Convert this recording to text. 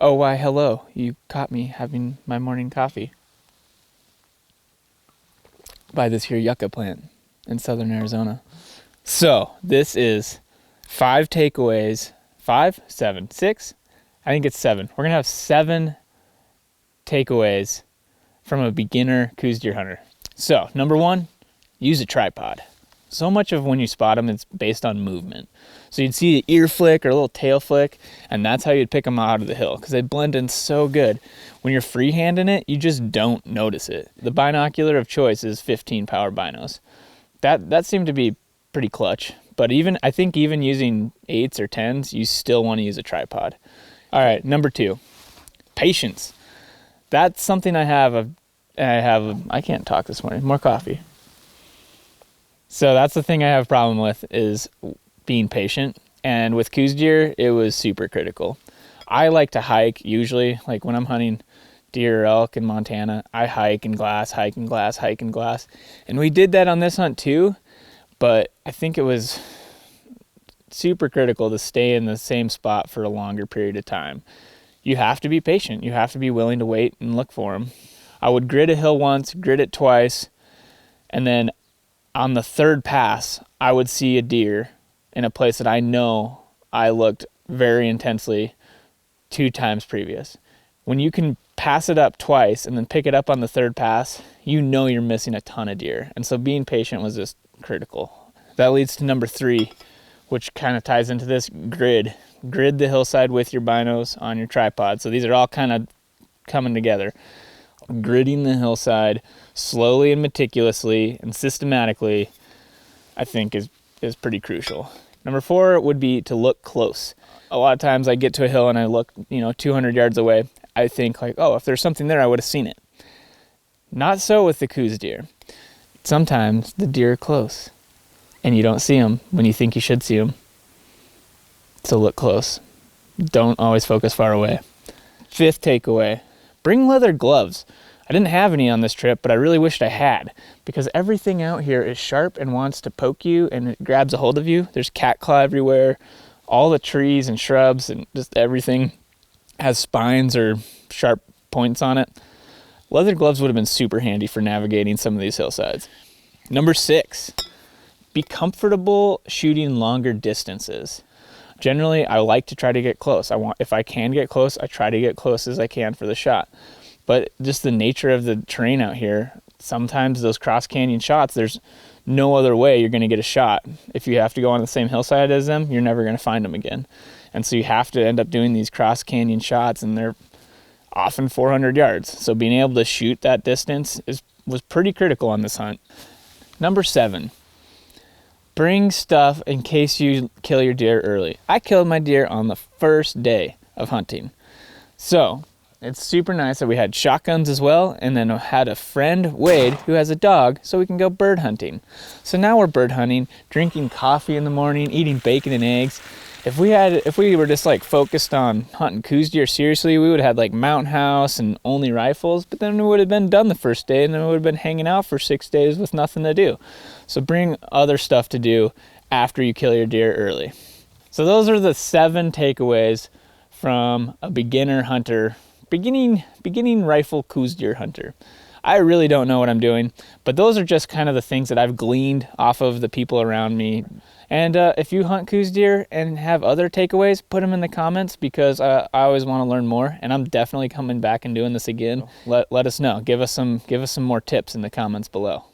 Oh, why, hello. You caught me having my morning coffee by this here yucca plant in southern Arizona. So, this is 5 takeaways. 5? 7? 6? I think it's 7. We're going to have 7 takeaways from a beginner Coues deer hunter. So, number 1, use a tripod. So much of when you spot them, it's based on movement. So you'd see an ear flick or a little tail flick, and that's how you'd pick them out of the hill, because they blend in so good. When you're freehanding it, you just don't notice it. The binocular of choice is 15 power binos. That seemed to be pretty clutch. But I think even using 8s or 10s, you still want to use a tripod. All right, number 2, patience. That's something I can't talk this morning. More coffee. So that's the thing I have a problem with, is being patient. And with Coues deer, it was super critical. I like to hike usually, like when I'm hunting deer or elk in Montana, I hike and glass. And we did that on this hunt too, but I think it was super critical to stay in the same spot for a longer period of time. You have to be patient. You have to be willing to wait and look for them. I would grid a hill once, grid it twice, and then on the 3rd pass, I would see a deer in a place that I know I looked very intensely 2 times previous. When you can pass it up twice and then pick it up on the 3rd pass, you know you're missing a ton of deer. And so being patient was just critical. That leads to number 3, which kind of ties into this: grid. Grid the hillside with your binos on your tripod. So these are all kind of coming together. Gridding the hillside slowly and meticulously and systematically, I think is pretty crucial. Number 4 would be to look close. A lot of times I get to a hill and I look, 200 yards away. I think like, oh, if there's something there, I would have seen it. Not so with the Coues deer. Sometimes the deer are close and you don't see them when you think you should see them. So look close. Don't always focus far away. 5th takeaway: bring leather gloves. I didn't have any on this trip, but I really wished I had, because everything out here is sharp and wants to poke you, and it grabs a hold of you. There's cat claw everywhere. All the trees and shrubs and just everything has spines or sharp points on it. Leather gloves would have been super handy for navigating some of these hillsides. Number 6, be comfortable shooting longer distances. Generally, I like to try to get close. If I can get close, I try to get close as I can for the shot. But just the nature of the terrain out here, sometimes those cross canyon shots, there's no other way you're going to get a shot. If you have to go on the same hillside as them, you're never going to find them again. And so you have to end up doing these cross canyon shots, and they're often 400 yards. So being able to shoot that distance was pretty critical on this hunt. Number 7, bring stuff in case you kill your deer early. I killed my deer on the first day of hunting. So it's super nice that we had shotguns as well, and then had a friend, Wade, who has a dog, so we can go bird hunting. So now we're bird hunting, drinking coffee in the morning, eating bacon and eggs. If we were just like focused on hunting Coues deer seriously, we would have had like mountain house and only rifles, but then we would have been done the first day, and then we would have been hanging out for 6 days with nothing to do. So bring other stuff to do after you kill your deer early. So those are the 7 takeaways from a beginner hunter, beginning rifle Coues deer hunter. I really don't know what I'm doing, but those are just kind of the things that I've gleaned off of the people around me. And if you hunt Coues deer and have other takeaways, put them in the comments, because I always want to learn more, and I'm definitely coming back and doing this again. Let us know. Give us some more tips in the comments below.